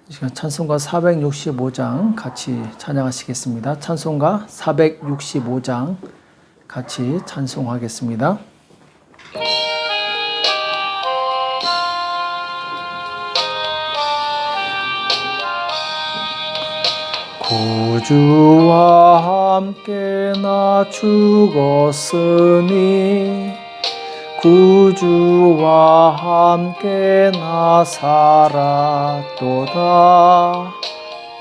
이 시간 찬송가 465장 같이 찬양하시겠습니다. 찬송가 465장 같이 찬송하겠습니다. 구주와 함께 나 죽었으니 구주와 함께 나 살았도다.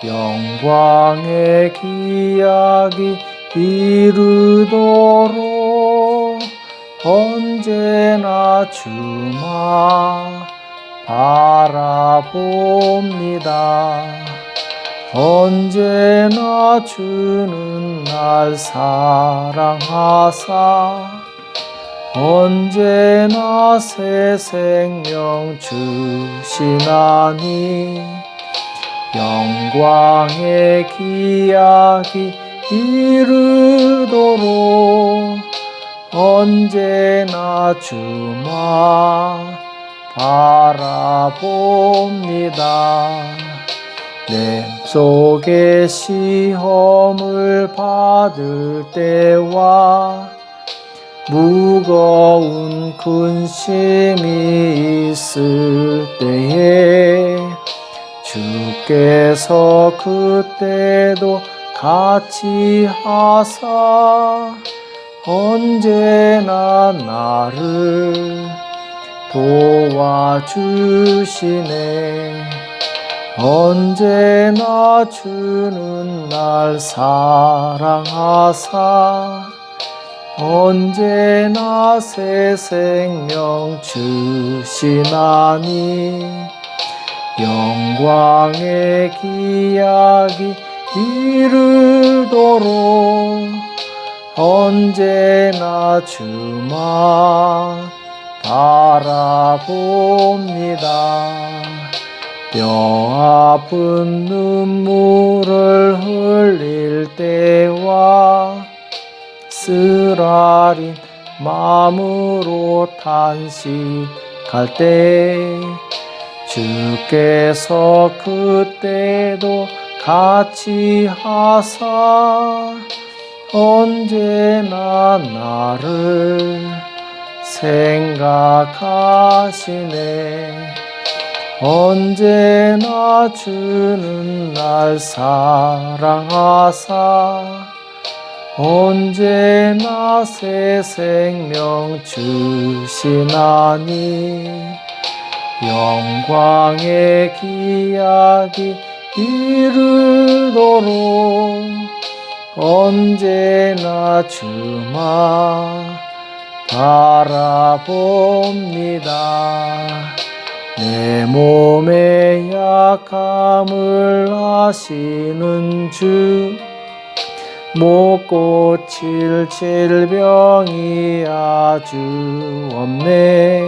영광의 기약이 이르도록 언제나 주만 바라봅니다. 언제나 주는 날 사랑하사 언제나 새 생명 주시나니 영광의 기약이 이르도록 언제나 주만 바라봅니다. 내 속에 시험을 받을 때와 무거운 근심이 있을 때에 주께서 그때도 같이 하사 언제나 나를 도와주시네. 언제나 주는 날 사랑하사 언제나 새 생명 주시나니 영광의 기약이 이르도록 언제나 주만 바라봅니다. 뼈 아픈 눈물을 흘릴 때와 쓰라린 마음으로 탄식할 때 주께서 그때도 같이 하사 언제나 나를 생각하시네. 언제나 주는 날 사랑하사 언제나 새 생명 주시나니 영광의 기약이 이르도록 언제나 주만 바라봅니다. 내 몸의 약함을 아시는 주 못 고칠 질병이 아주 없네.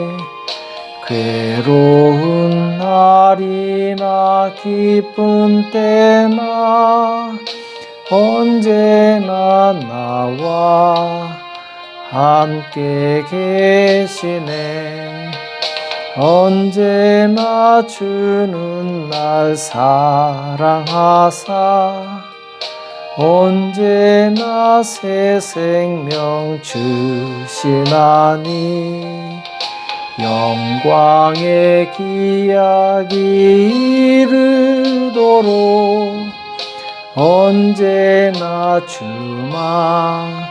괴로운 날이나 기쁜 때나 언제나 나와 함께 계시네. 언제나 주는 날 사랑하사 언제나 새 생명 주시나니 영광의 기약이 이르도록 언제나 주만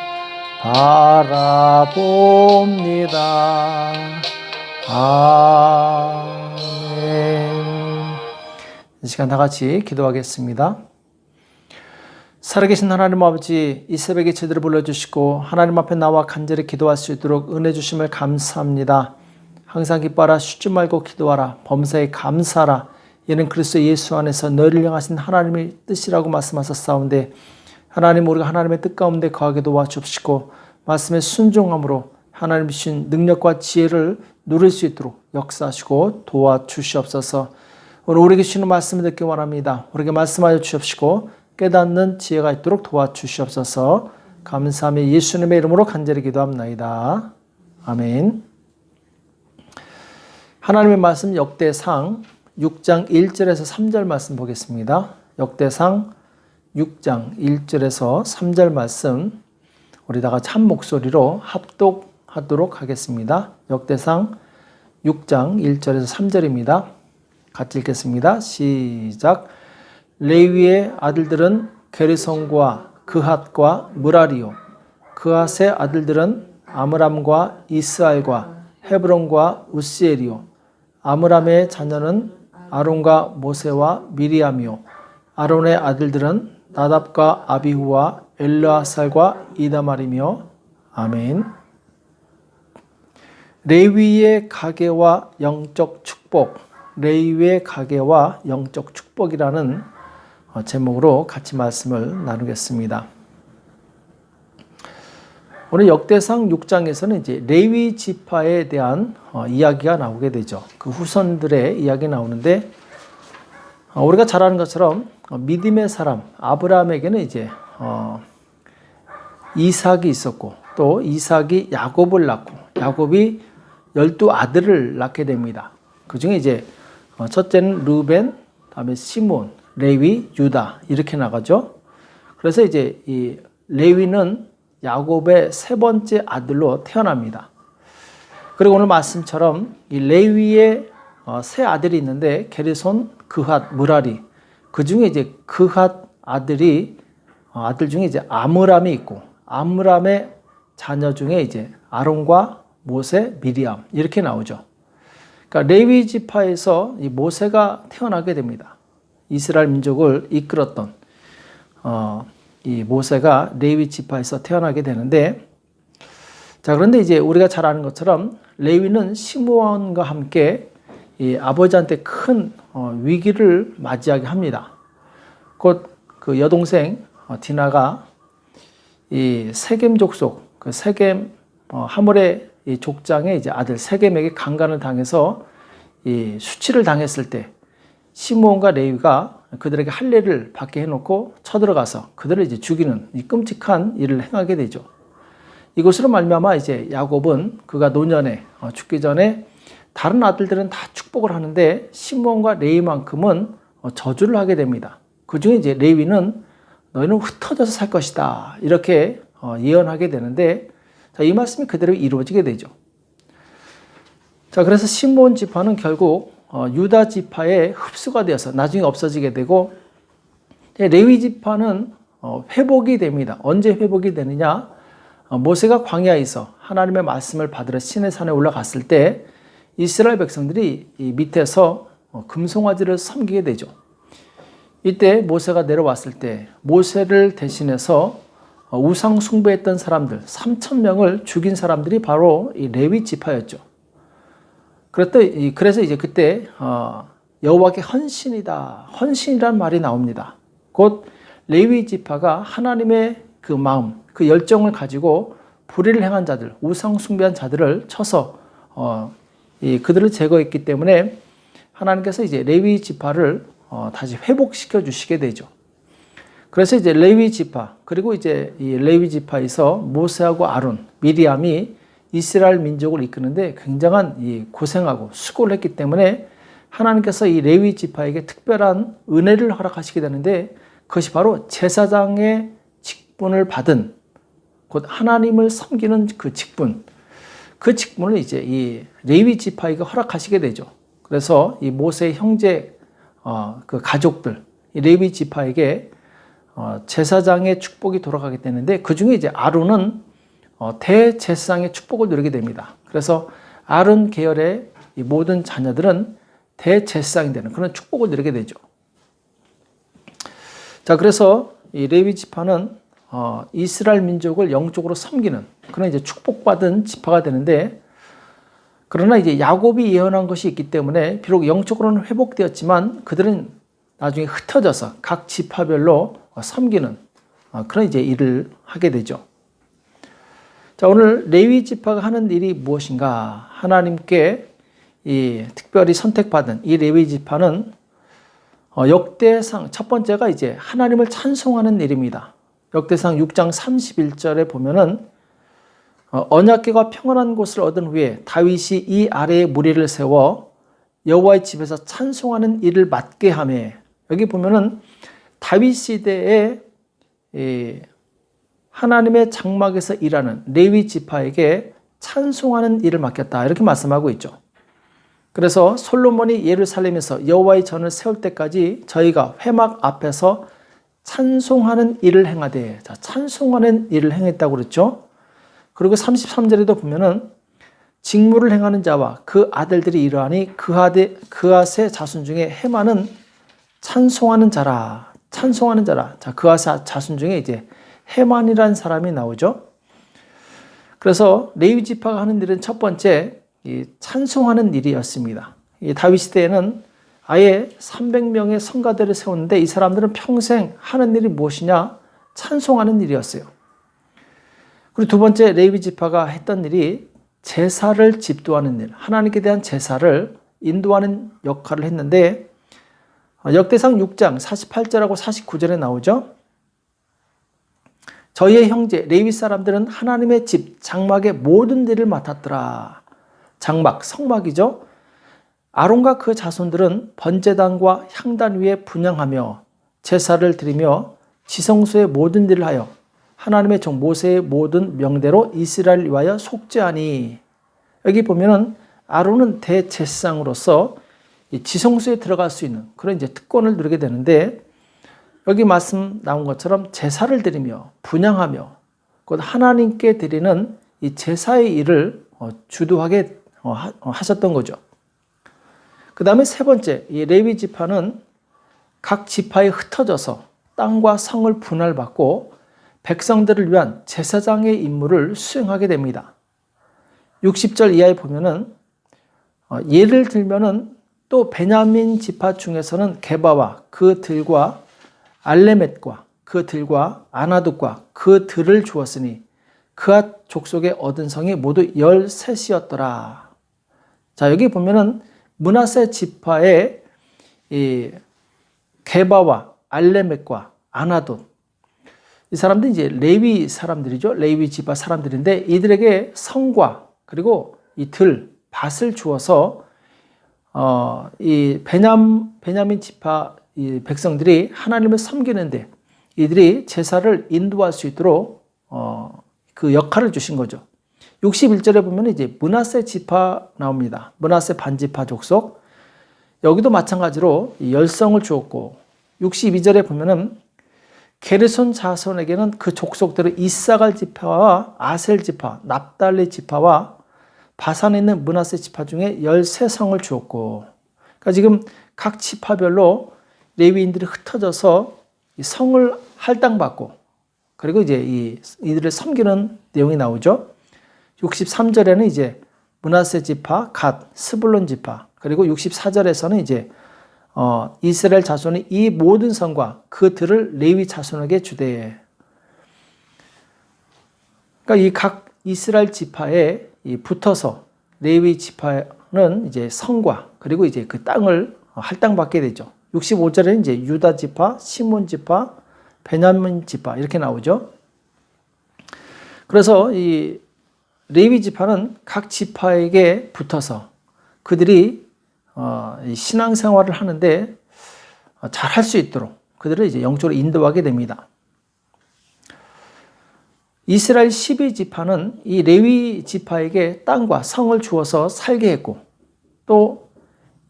바라봅니다. 아멘. 이 시간 다 같이 기도하겠습니다. 살아계신 하나님 아버지, 이 새벽에 제대로 불러주시고 하나님 앞에 나와 간절히 기도할 수 있도록 은혜 주심을 감사합니다. 항상 기뻐하라, 쉬지 말고 기도하라, 범사에 감사하라. 이는 그리스도 예수 안에서 너희를 향하신 하나님의 뜻이라고 말씀하셨사온데 하나님, 우리가 하나님의 뜻 가운데 거하게 도와주시고 말씀의 순종함으로 하나님 주신 능력과 지혜를 누릴 수 있도록 역사하시고 도와주시옵소서. 오늘 우리에게 주시는 말씀을 듣기 원합니다. 우리에게 말씀하여 주시옵시고 깨닫는 지혜가 있도록 도와주시옵소서. 감사하며 예수님의 이름으로 간절히 기도합나이다. 아멘. 하나님의 말씀 역대상 6장 1절에서 3절 말씀 보겠습니다. 역대상 6장 1절에서 3절 말씀 우리 다 같이 한 목소리로 합독하도록 하겠습니다. 역대상 6장 1절에서 3절입니다. 같이 읽겠습니다. 시작. 레위의 아들들은 게르손과 그핫과 므라리요. 그핫의 아들들은 아므람과 이스알과 헤브론과 우시엘이요. 아므람의 자녀는 아론과 모세와 미리암이요. 아론의 아들들은 나답과 아비후와 엘르아살과 이다말이며. 아멘. 레위의 가계와 영적 축복, 레위의 가계와 영적 축복이라는 제목으로 같이 말씀을 나누겠습니다. 오늘 역대상 6장에서는 이제 레위 지파에 대한 이야기가 나오게 되죠. 그 후손들의 이야기 나오는데 우리가 잘 아는 것처럼 믿음의 사람 아브라함에게는 이제 이삭이 있었고 또 이삭이 야곱을 낳고 야곱이 12아들을 낳게 됩니다. 그 중에 이제 첫째는 르벤, 다음에 시몬, 레위, 유다 이렇게 나가죠. 그래서 이제 이 레위는 야곱의 세 번째 아들로 태어납니다. 그리고 오늘 말씀처럼 이 레위의 세 아들이 있는데 게르손, 그핫, 므라리. 그 중에 이제 그핫 아들 중에 이제 아므람이 있고 아므람의 자녀 중에 이제 아론과 모세, 미리암 이렇게 나오죠. 그러니까 레위 지파에서 이 모세가 태어나게 됩니다. 이스라엘 민족을 이끌었던 이 모세가 레위 지파에서 태어나게 되는데, 자 그런데 이제 우리가 잘 아는 것처럼 레위는 시므온과 함께 이 아버지한테 큰 위기를 맞이하게 합니다. 곧 그 여동생 디나가 이 세겜 족속, 그 세겜 하몰의 이 족장의 이제 아들 세겜에게 강간을 당해서 이 수치를 당했을 때 시므온과 레위가 그들에게 할례를 받게 해놓고 쳐들어가서 그들을 이제 죽이는 이 끔찍한 일을 행하게 되죠. 이것으로 말미암아 이제 야곱은 그가 노년에 죽기 전에 다른 아들들은 다 축복을 하는데 시므온과 레위만큼은 저주를 하게 됩니다. 그 중에 이제 레위는 너희는 흩어져서 살 것이다 이렇게 예언하게 되는데, 자, 이 말씀이 그대로 이루어지게 되죠. 자, 그래서 시므온 지파는 결국 유다 지파에 흡수가 되어서 나중에 없어지게 되고, 레위 지파는 회복이 됩니다. 언제 회복이 되느냐? 모세가 광야에서 하나님의 말씀을 받으러 시내산에 올라갔을 때 이스라엘 백성들이 이 밑에서 금송아지를 섬기게 되죠. 이때 모세가 내려왔을 때 모세를 대신해서 우상 숭배했던 사람들 3,000명을 죽인 사람들이 바로 이 레위 지파였죠. 그래서 이제 그때 여호와께 헌신이다, 헌신이란 말이 나옵니다. 곧 레위 지파가 하나님의 그 마음, 그 열정을 가지고 불의를 행한 자들, 우상 숭배한 자들을 쳐서 그들을 제거했기 때문에 하나님께서 이제 레위 지파를 다시 회복시켜 주시게 되죠. 그래서 이제 레위 지파, 그리고 이제 이 레위 지파에서 모세하고 아론, 미리암이 이스라엘 민족을 이끄는데 굉장한 이 고생하고 수고를 했기 때문에 하나님께서 이 레위 지파에게 특별한 은혜를 허락하시게 되는데, 그것이 바로 제사장의 직분을 받은, 곧 하나님을 섬기는 그 직분, 그 직분을 이제 이 레위 지파에게 허락하시게 되죠. 그래서 이 모세의 형제 그 가족들, 이 레위 지파에게 제사장의 축복이 돌아가게 되는데, 그 중에 이제 아론은 대제사장의 축복을 누리게 됩니다. 그래서 아론 계열의 이 모든 자녀들은 대제사장이 되는 그런 축복을 누리게 되죠. 자, 그래서 이 레위 지파는 이스라엘 민족을 영적으로 섬기는 그런 이제 축복받은 지파가 되는데, 그러나 이제 야곱이 예언한 것이 있기 때문에 비록 영적으로는 회복되었지만 그들은 나중에 흩어져서 각 지파별로 섬기는 그런 이제 일을 하게 되죠. 자, 오늘 레위 지파가 하는 일이 무엇인가? 하나님께 이 특별히 선택받은 이 레위 지파는 역대상 첫 번째가 이제 하나님을 찬송하는 일입니다. 역대상 6장 31절에 보면은 언약궤가 평안한 곳을 얻은 후에 다윗이 이 아래에 무리를 세워 여호와의 집에서 찬송하는 일을 맡게 하며, 여기 보면은 다윗 시대에 하나님의 장막에서 일하는 레위 지파에게 찬송하는 일을 맡겼다, 이렇게 말씀하고 있죠. 그래서 솔로몬이 예루살렘에서 여호와의 전을 세울 때까지 저희가 회막 앞에서 찬송하는 일을 행하되, 자, 찬송하는 일을 행했다고 그랬죠. 그리고 33절에도 보면은 직무를 행하는 자와 그 아들들이 이러하니 그앗의 자손 중에 헤만은 찬송하는 자라. 찬송하는 자라. 자, 그앗의 자손 중에 이제 헤만이라는 사람이 나오죠. 그래서 레위 지파가 하는 일은 첫 번째 이 찬송하는 일이었습니다. 이 다윗 시대에는 아예 300명의 성가대를 세웠는데 이 사람들은 평생 하는 일이 무엇이냐? 찬송하는 일이었어요. 그리고 두 번째 레위 지파가 했던 일이 제사를 집도하는 일, 하나님께 대한 제사를 인도하는 역할을 했는데 역대상 6장 48절하고 49절에 나오죠. 저희의 형제 레위 사람들은 하나님의 집 장막의 모든 일을 맡았더라. 장막, 성막이죠. 아론과 그 자손들은 번제단과 향단 위에 분향하며 제사를 드리며 지성소의 모든 일을 하여 하나님의 종 모세의 모든 명대로 이스라엘을 위하여 속죄하니, 여기 보면은 아론은 대제사장으로서 지성소에 들어갈 수 있는 그런 이제 특권을 누리게 되는데, 여기 말씀 나온 것처럼 제사를 드리며 분향하며 곧 하나님께 드리는 이 제사의 일을 주도하게 하셨던 거죠. 그 다음에 세 번째, 이 레위 지파는 각 지파에 흩어져서 땅과 성을 분할받고 백성들을 위한 제사장의 임무를 수행하게 됩니다. 60절 이하에 보면은 예를 들면은 또 베냐민 지파 중에서는 게바와 그 들과 알레멧과 그 들과 아나돗과 그 들을 주었으니 그앗 족속에 얻은 성이 모두 13이었더라. 자, 여기 보면은 므낫세 지파의 이 게바와 알레멧과 아나돗, 이 사람들이 이제 레위 사람들이죠. 레위 지파 사람들인데 이들에게 성과 그리고 이 들, 밭을 주어서 이 베냐민 지파 이 백성들이 하나님을 섬기는데 이들이 제사를 인도할 수 있도록 그 역할을 주신 거죠. 61절에 보면 이제 므낫세 지파 나옵니다. 므낫세 반지파 족속. 여기도 마찬가지로 열성을 주었고, 62절에 보면은 게르손 자손에게는 그 족속대로 이사갈 지파와 아셀 지파, 납달리 지파와 바산에 있는 므낫세 지파 중에 13성을 주었고, 그러니까 지금 각 지파별로 레위인들이 흩어져서 성을 할당받고, 그리고 이제 이들을 섬기는 내용이 나오죠. 63절에는 이제 므낫세 지파, 갓, 스불론 지파, 그리고 64절에서는 이제 이스라엘 자손이 이 모든 성과 그 들을 레위 자손에게 주되, 그러니까 이 각 이스라엘 지파에 붙어서 레위 지파는 이제 성과 그리고 이제 그 땅을 할당받게 되죠. 65절에는 이제 유다 지파, 시몬 지파, 베냐민 지파 이렇게 나오죠. 그래서 이 레위 지파는 각 지파에게 붙어서 그들이 신앙생활을 하는데 잘 할 수 있도록 그들을 이제 영적으로 인도하게 됩니다. 이스라엘 12지파는 이 레위 지파에게 땅과 성을 주어서 살게 했고, 또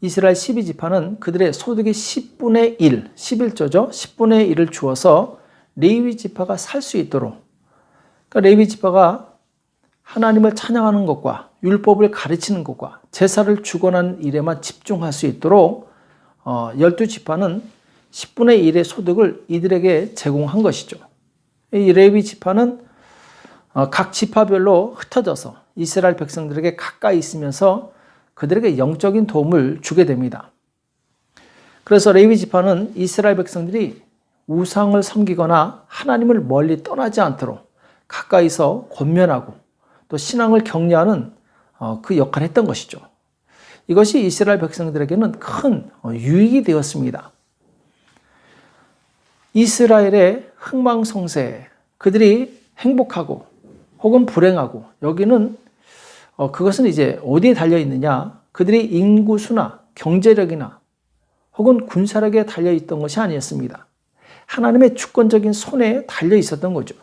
이스라엘 12지파는 그들의 소득의 10분의 1, 11조죠. 10분의 1을 주어서 레위 지파가 살 수 있도록, 그러니까 레위 지파가 하나님을 찬양하는 것과 율법을 가르치는 것과 제사를 주관하는 일에만 집중할 수 있도록 12지파는 10분의 1의 소득을 이들에게 제공한 것이죠. 이 레위 지파는 각 지파별로 흩어져서 이스라엘 백성들에게 가까이 있으면서 그들에게 영적인 도움을 주게 됩니다. 그래서 레위 지파는 이스라엘 백성들이 우상을 섬기거나 하나님을 멀리 떠나지 않도록 가까이서 권면하고 또 신앙을 격려하는 그 역할을 했던 것이죠. 이것이 이스라엘 백성들에게는 큰 유익이 되었습니다. 이스라엘의 흥망성쇠, 그들이 행복하고 혹은 불행하고, 여기는 그것은 이제 어디에 달려 있느냐, 그들의 인구수나 경제력이나 혹은 군사력에 달려있던 것이 아니었습니다. 하나님의 주권적인 손에 달려 있었던 거죠.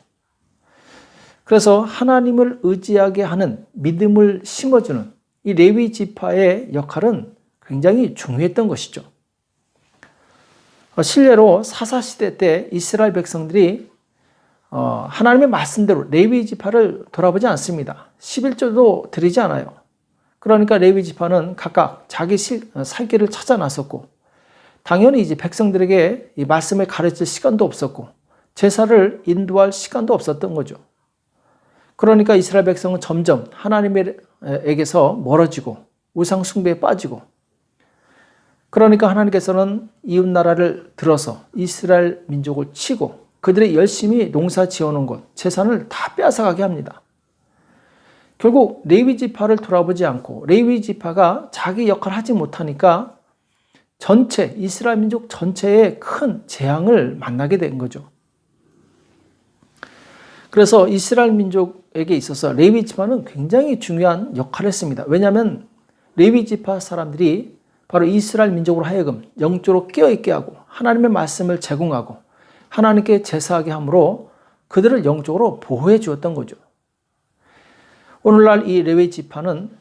그래서 하나님을 의지하게 하는 믿음을 심어주는 이 레위 지파의 역할은 굉장히 중요했던 것이죠. 실례로 사사시대 때 이스라엘 백성들이 하나님의 말씀대로 레위 지파를 돌아보지 않습니다. 11조도 드리지 않아요. 그러니까 레위 지파는 각각 자기 살 길을 찾아 나섰고, 당연히 이제 백성들에게 이 말씀을 가르칠 시간도 없었고 제사를 인도할 시간도 없었던 거죠. 그러니까 이스라엘 백성은 점점 하나님에게서 멀어지고 우상 숭배에 빠지고, 그러니까 하나님께서는 이웃 나라를 들어서 이스라엘 민족을 치고 그들이 열심히 농사 지어놓은 것, 재산을 다 빼앗아가게 합니다. 결국 레위 지파를 돌아보지 않고 레위 지파가 자기 역할을 하지 못하니까 전체 이스라엘 민족 전체에 큰 재앙을 만나게 된 거죠. 그래서 이스라엘 민족에게 있어서 레위 지파는 굉장히 중요한 역할을 했습니다. 왜냐하면 레위 지파 사람들이 바로 이스라엘 민족으로 하여금 영적으로 깨어있게 하고 하나님의 말씀을 제공하고 하나님께 제사하게 함으로 그들을 영적으로 보호해 주었던 거죠. 오늘날 이 레위 지파는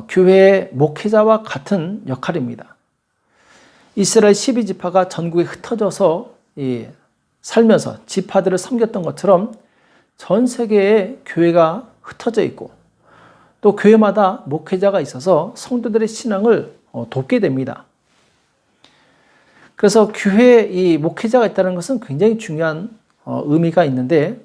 교회의 목회자와 같은 역할입니다. 이스라엘 12지파가 전국에 흩어져서 살면서 지파들을 섬겼던 것처럼 전 세계에 교회가 흩어져 있고 또 교회마다 목회자가 있어서 성도들의 신앙을 돕게 됩니다. 그래서 교회에 이 목회자가 있다는 것은 굉장히 중요한 의미가 있는데,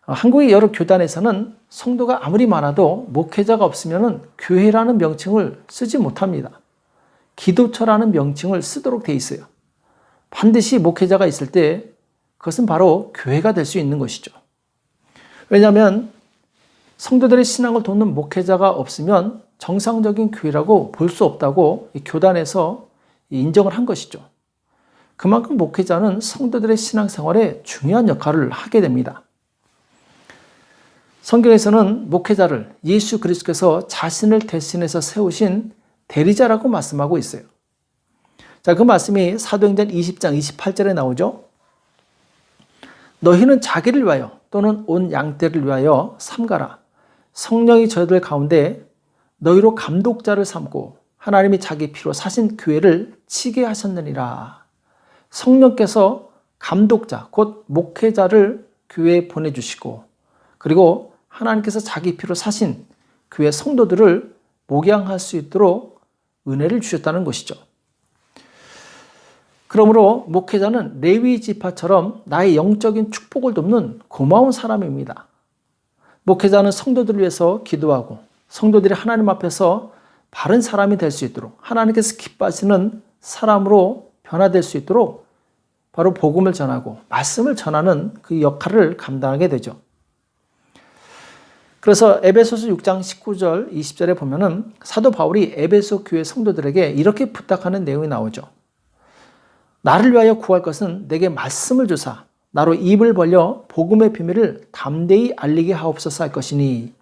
한국의 여러 교단에서는 성도가 아무리 많아도 목회자가 없으면 교회라는 명칭을 쓰지 못합니다. 기도처라는 명칭을 쓰도록 돼 있어요. 반드시 목회자가 있을 때 그것은 바로 교회가 될 수 있는 것이죠. 왜냐하면 성도들의 신앙을 돕는 목회자가 없으면 정상적인 교회라고 볼 수 없다고 교단에서 인정을 한 것이죠. 그만큼 목회자는 성도들의 신앙생활에 중요한 역할을 하게 됩니다. 성경에서는 목회자를 예수 그리스도께서 자신을 대신해서 세우신 대리자라고 말씀하고 있어요. 자, 그 말씀이 사도행전 20장 28절에 나오죠. 너희는 자기를 위하여 또는 온 양떼를 위하여 삼가라. 성령이 저희들 가운데 너희로 감독자를 삼고 하나님이 자기 피로 사신 교회를 치게 하셨느니라. 성령께서 감독자, 곧 목회자를 교회에 보내주시고, 그리고 하나님께서 자기 피로 사신 교회 성도들을 목양할 수 있도록 은혜를 주셨다는 것이죠. 그러므로 목회자는 레위 지파처럼 나의 영적인 축복을 돕는 고마운 사람입니다. 목회자는 성도들을 위해서 기도하고 성도들이 하나님 앞에서 바른 사람이 될 수 있도록, 하나님께서 기뻐하시는 사람으로 변화될 수 있도록 바로 복음을 전하고 말씀을 전하는 그 역할을 감당하게 되죠. 그래서 에베소서 6장 19절 20절에 보면은 사도 바울이 에베소 교회 성도들에게 이렇게 부탁하는 내용이 나오죠. 나를 위하여 구할 것은 내게 말씀을 주사 나로 입을 벌려 복음의 비밀을 담대히 알리게 하옵소서 할 것이니,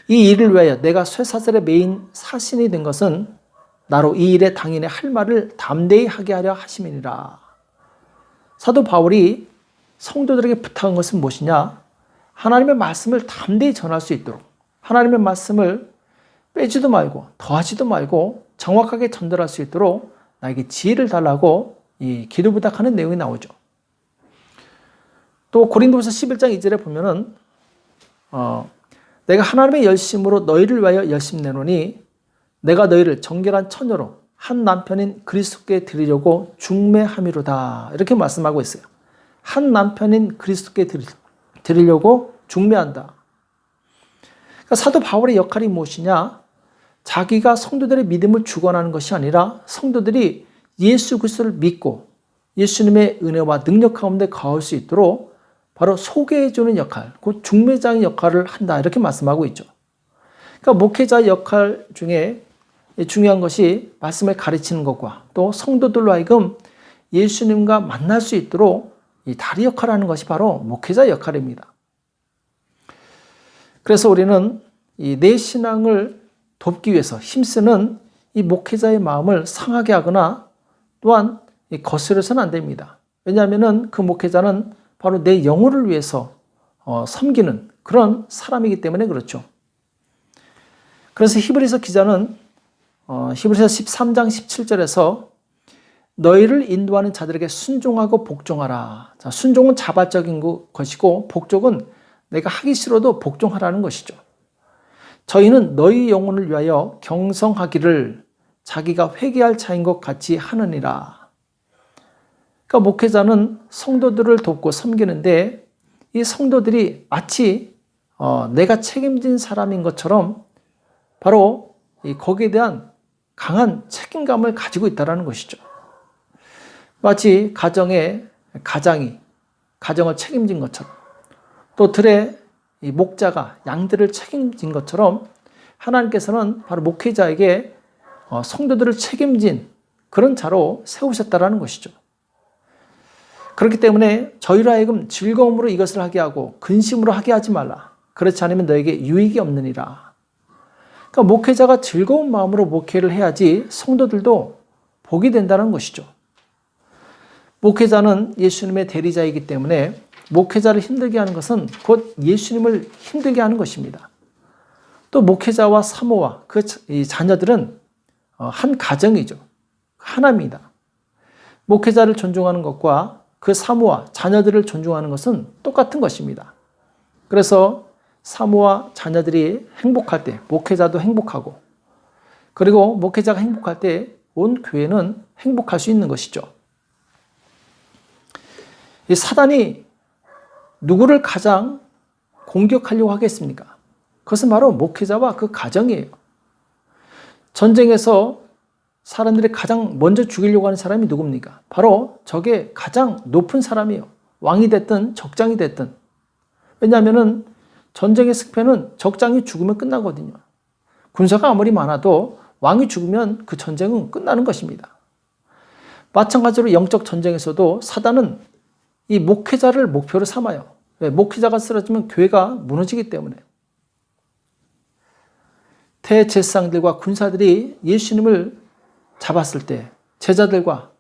이 일을 위하여 내가 쇠사슬의 메인 사신이 된 것은 나로 이 일에 당연히 할 말을 담대히 하게 하려 하심이니라. 사도 바울이 성도들에게 부탁한 것은 무엇이냐? 하나님의 말씀을 담대히 전할 수 있도록, 하나님의 말씀을 빼지도 말고 더하지도 말고 정확하게 전달할 수 있도록 나에게 지혜를 달라고 이 기도 부탁하는 내용이 나오죠. 또 고린도후서 11장 2절에 보면은 내가 하나님의 열심으로 너희를 위하여 열심 내노니 내가 너희를 정결한 처녀로 한 남편인 그리스도께 드리려고 중매함이로다. 이렇게 말씀하고 있어요. 한 남편인 그리스도께 드리려고 중매한다. 그러니까 사도 바울의 역할이 무엇이냐? 자기가 성도들의 믿음을 주관하는 것이 아니라 성도들이 예수 그리스도를 믿고 예수님의 은혜와 능력 가운데 거할 수 있도록 바로 소개해주는 역할, 곧 중매장의 역할을 한다. 이렇게 말씀하고 있죠. 그러니까 목회자의 역할 중에 중요한 것이 말씀을 가르치는 것과 또 성도들로 하여금 예수님과 만날 수 있도록 이 다리 역할을 하는 것이 바로 목회자의 역할입니다. 그래서 우리는 내 신앙을 돕기 위해서 힘쓰는 이 목회자의 마음을 상하게 하거나 또한 거스려서는 안 됩니다. 왜냐하면 그 목회자는 바로 내 영혼을 위해서 섬기는 그런 사람이기 때문에 그렇죠. 그래서 히브리서 기자는 히브리서 13장 17절에서 너희를 인도하는 자들에게 순종하고 복종하라. 자, 순종은 자발적인 것이고 복종은 내가 하기 싫어도 복종하라는 것이죠. 저희는 너희 영혼을 위하여 경성하기를 자기가 회개할 자인 것 같이 하느니라. 그러니까 목회자는 성도들을 돕고 섬기는데 이 성도들이 마치 내가 책임진 사람인 것처럼 바로 거기에 대한 강한 책임감을 가지고 있다는 것이죠. 마치 가정이 가정을 책임진 것처럼 또 들의 목자가 양들을 책임진 것처럼 하나님께서는 바로 목회자에게 성도들을 책임진 그런 자로 세우셨다는 것이죠. 그렇기 때문에 저희로 하여금 즐거움으로 이것을 하게 하고 근심으로 하게 하지 말라. 그렇지 않으면 너에게 유익이 없느니라. 그러니까 목회자가 즐거운 마음으로 목회를 해야지 성도들도 복이 된다는 것이죠. 목회자는 예수님의 대리자이기 때문에 목회자를 힘들게 하는 것은 곧 예수님을 힘들게 하는 것입니다. 또 목회자와 사모와 그 자녀들은 한 가정이죠. 하나입니다. 목회자를 존중하는 것과 그 사모와 자녀들을 존중하는 것은 똑같은 것입니다. 그래서 사모와 자녀들이 행복할 때 목회자도 행복하고 그리고 목회자가 행복할 때 온 교회는 행복할 수 있는 것이죠. 이 사단이 누구를 가장 공격하려고 하겠습니까? 그것은 바로 목회자와 그 가정이에요. 전쟁에서 사람들이 가장 먼저 죽이려고 하는 사람이 누굽니까? 바로 적의 가장 높은 사람이에요. 왕이 됐든 적장이 됐든. 왜냐하면 전쟁의 승패는 적장이 죽으면 끝나거든요. 군사가 아무리 많아도 왕이 죽으면 그 전쟁은 끝나는 것입니다. 마찬가지로 영적 전쟁에서도 사단은 이 목회자를 목표로 삼아요. 왜? 목회자가 쓰러지면 교회가 무너지기 때문에. 대제사장들과 군사들이 예수님을 잡았을 때 제자들과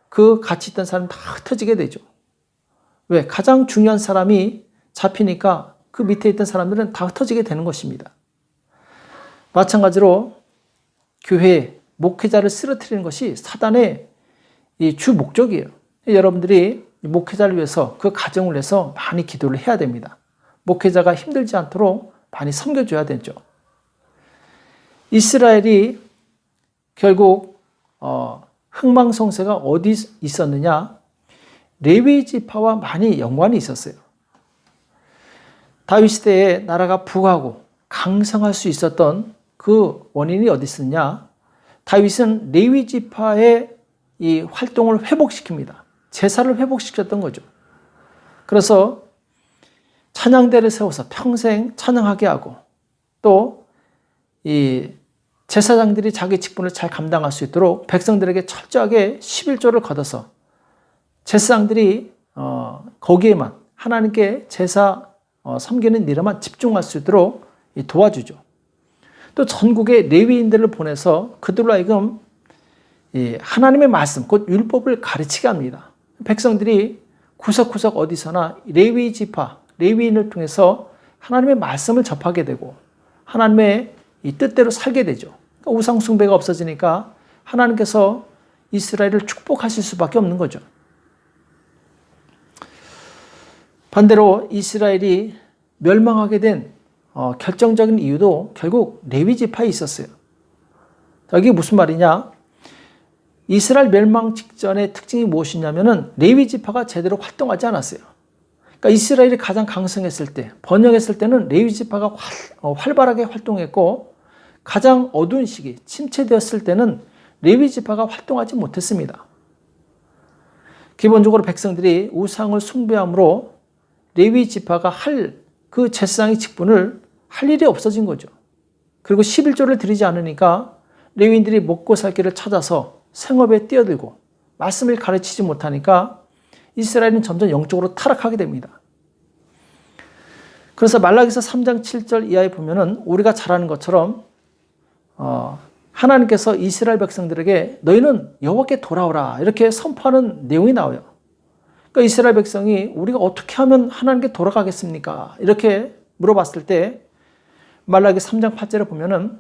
그 같이 있던 사람이 다 흩어지게 되죠. 왜? 가장 중요한 사람이 잡히니까 그 밑에 있던 사람들은 다 흩어지게 되는 것입니다. 마찬가지로 교회 목회자를 쓰러뜨리는 것이 사단의 이 주 목적이에요. 여러분들이 목회자를 위해서 그 가정을 위해서 많이 기도를 해야 됩니다. 목회자가 힘들지 않도록 많이 섬겨줘야 되죠. 이스라엘이 결국 흥망성쇠가 어디 있었느냐? 레위 지파와 많이 연관이 있었어요. 다윗 시대에 나라가 부하고 강성할 수 있었던 그 원인이 어디 있었냐? 다윗은 레위 지파의 이 활동을 회복시킵니다. 제사를 회복시켰던 거죠. 그래서 찬양대를 세워서 평생 찬양하게 하고 또 이 제사장들이 자기 직분을 잘 감당할 수 있도록 백성들에게 철저하게 11조를 걷어서 제사장들이 거기에만 하나님께 제사 섬기는 일에만 집중할 수 있도록 도와주죠. 또 전국의 레위인들을 보내서 그들로 하여금 하나님의 말씀, 곧 율법을 가르치게 합니다. 백성들이 구석구석 어디서나 레위 지파, 레위인을 통해서 하나님의 말씀을 접하게 되고 하나님의 이 뜻대로 살게 되죠. 그러니까 우상 숭배가 없어지니까 하나님께서 이스라엘을 축복하실 수밖에 없는 거죠. 반대로 이스라엘이 멸망하게 된 결정적인 이유도 결국 레위 지파에 있었어요. 이게 무슨 말이냐? 이스라엘 멸망 직전의 특징이 무엇이냐면은 레위 지파가 제대로 활동하지 않았어요. 그러니까 이스라엘이 가장 강성했을 때, 번영했을 때는 레위 지파가 활발하게 활동했고 가장 어두운 시기, 침체되었을 때는 레위 지파가 활동하지 못했습니다. 기본적으로 백성들이 우상을 숭배함으로 레위 지파가 할 그 제사장의 직분을 할 일이 없어진 거죠. 그리고 11조를 드리지 않으니까 레위인들이 먹고 살 길을 찾아서 생업에 뛰어들고 말씀을 가르치지 못하니까 이스라엘은 점점 영적으로 타락하게 됩니다. 그래서 말라기서 3장 7절 이하에 보면은 우리가 잘 아는 것처럼 하나님께서 이스라엘 백성들에게 너희는 여호와께 돌아오라 이렇게 선포하는 내용이 나와요. 그러니까 이스라엘 백성이 우리가 어떻게 하면 하나님께 돌아가겠습니까? 이렇게 물어봤을 때 말라기 3장 8절에 보면은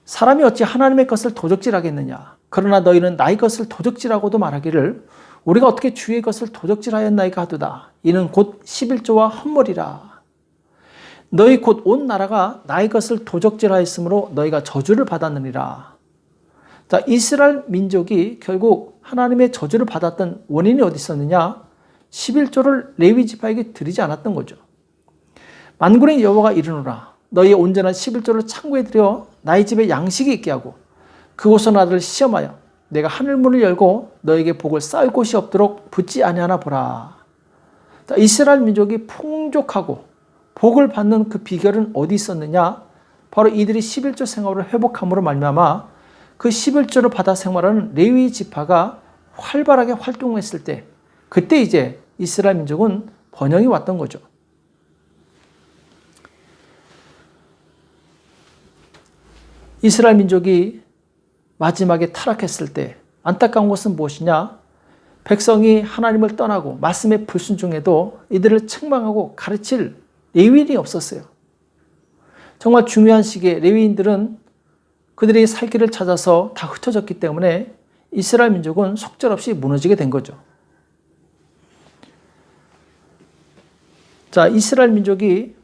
사람이 어찌 하나님의 것을 도적질하겠느냐. 그러나 너희는 나의 것을 도적질하고도 말하기를 우리가 어떻게 주의 것을 도적질하였나이까 하도다. 이는 곧 11조와 헛물이라. 너희 곧 온 나라가 나의 것을 도적질하였으므로 너희가 저주를 받았느니라. 자, 이스라엘 민족이 결국 하나님의 저주를 받았던 원인이 어디 있었느냐? 11조를 레위 지파에게 드리지 않았던 거죠. 만군의 여호와가 이르노라. 너희의 온전한 11조를 창고에 들여 나의 집에 양식이 있게 하고 그곳은 나를 시험하여 내가 하늘문을 열고 너에게 복을 쌓을 곳이 없도록 붙지 아니하나 보라. 자, 이스라엘 민족이 풍족하고 복을 받는 그 비결은 어디 있었느냐? 바로 이들이 11조 생활을 회복함으로 말미암아 그 11조를 받아 생활하는 레위 지파가 활발하게 활동했을 때 그때 이제 이스라엘 민족은 번영이 왔던 거죠. 이스라엘 민족이 마지막에 타락했을 때 안타까운 것은 무엇이냐? 백성이 하나님을 떠나고 말씀에 불순종해도 이들을 책망하고 가르칠 레위인이 없었어요. 정말 중요한 시기에 레위인들은 그들이 살 길을 찾아서 다 흩어졌기 때문에 이스라엘 민족은 속절없이 무너지게 된 거죠. 자, 이스라엘 민족이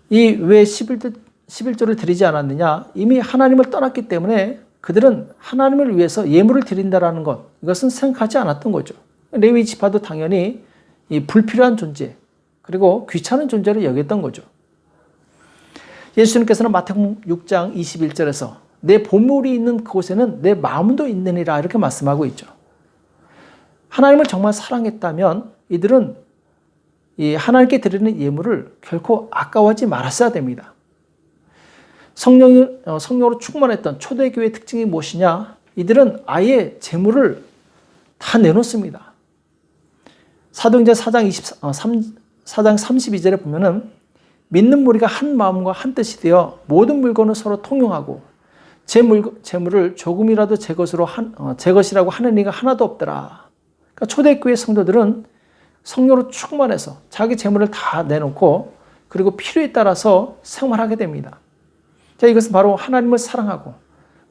왜 11조를 드리지 않았느냐? 이미 하나님을 떠났기 때문에 그들은 하나님을 위해서 예물을 드린다라는 것, 이것은 생각하지 않았던 거죠. 레위 지파도 당연히 이 불필요한 존재, 그리고 귀찮은 존재를 여겼던 거죠. 예수님께서는 마태복음 6장 21절에서 내 보물이 있는 그곳에는 내 마음도 있느니라 이렇게 말씀하고 있죠. 하나님을 정말 사랑했다면 이들은 이 하나님께 드리는 예물을 결코 아까워하지 말았어야 됩니다. 성령으로 충만했던 초대교회의 특징이 무엇이냐? 이들은 아예 재물을 다 내놓습니다. 사도행전 4장 32절에 보면은 믿는 무리가 한 마음과 한 뜻이 되어 모든 물건을 서로 통용하고 재물을 조금이라도 제 것이라고 하는 이가 하나도 없더라. 그러니까 초대교회 성도들은 성령으로 충만해서 자기 재물을 다 내놓고 그리고 필요에 따라서 생활하게 됩니다. 자, 이것은 바로 하나님을 사랑하고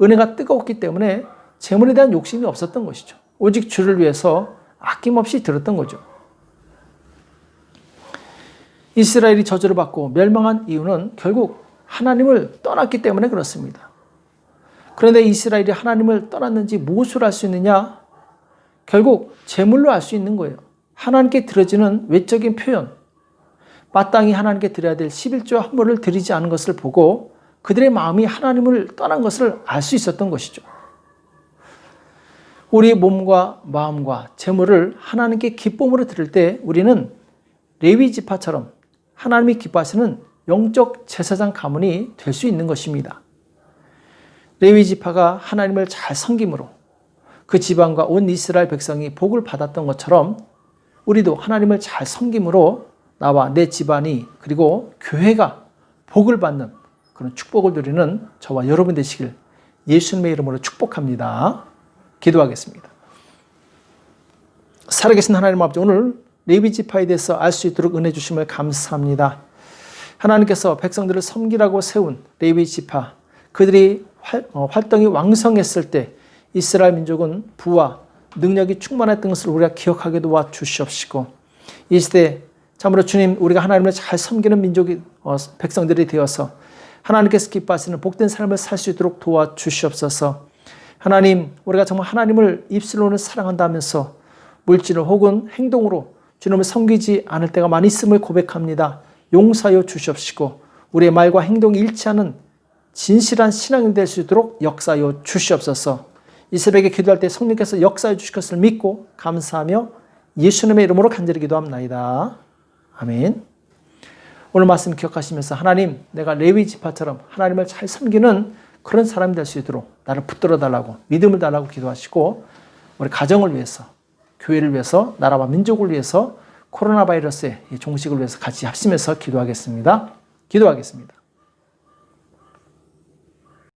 은혜가 뜨거웠기 때문에 재물에 대한 욕심이 없었던 것이죠. 오직 주를 위해서 아낌없이 들었던 거죠. 이스라엘이 저주를 받고 멸망한 이유는 결국 하나님을 떠났기 때문에 그렇습니다. 그런데 이스라엘이 하나님을 떠났는지 무엇으로 알 수 있느냐? 결국 재물로 알 수 있는 거예요. 하나님께 드려지는 외적인 표현, 마땅히 하나님께 드려야 될 11조 한물을 드리지 않은 것을 보고 그들의 마음이 하나님을 떠난 것을 알 수 있었던 것이죠. 우리 몸과 마음과 재물을 하나님께 기쁨으로 드릴 때 우리는 레위 지파처럼 하나님이 기뻐하시는 영적 제사장 가문이 될 수 있는 것입니다. 레위 지파가 하나님을 잘 섬김으로 그 지방과 온 이스라엘 백성이 복을 받았던 것처럼 우리도 하나님을 잘 섬김으로 나와 내 집안이 그리고 교회가 복을 받는 그런 축복을 누리는 저와 여러분 되시길 예수님의 이름으로 축복합니다. 기도하겠습니다. 살아계신 하나님 아버지, 오늘 레위 지파에 대해서 알 수 있도록 은혜 주심을 감사합니다. 하나님께서 백성들을 섬기라고 세운 레위 지파, 그들이 활동이 왕성했을 때 이스라엘 민족은 부와 능력이 충만했던 것을 우리가 기억하게 도와 주시옵시고, 이 시대 참으로 주님, 우리가 하나님을 잘 섬기는 민족이 백성들이 되어서 하나님께서 기뻐하시는 복된 삶을 살 수 있도록 도와 주시옵소서. 하나님, 우리가 정말 하나님을 입술로는 사랑한다면서 물질을 혹은 행동으로 주님을 섬기지 않을 때가 많이 있음을 고백합니다. 용서하여 주시옵시고 우리의 말과 행동이 일치하는 진실한 신앙이 될 수 있도록 역사하여 주시옵소서. 이 새벽에 기도할 때 성령께서 역사해 주실 것을 믿고 감사하며 예수님의 이름으로 간절히 기도합나이다. 아멘. 오늘 말씀 기억하시면서 하나님, 내가 레위 지파처럼 하나님을 잘 섬기는 그런 사람이 될 수 있도록 나를 붙들어 달라고, 믿음을 달라고 기도하시고, 우리 가정을 위해서, 교회를 위해서, 나라와 민족을 위해서, 코로나 바이러스의 종식을 위해서 같이 합심해서 기도하겠습니다. 기도하겠습니다.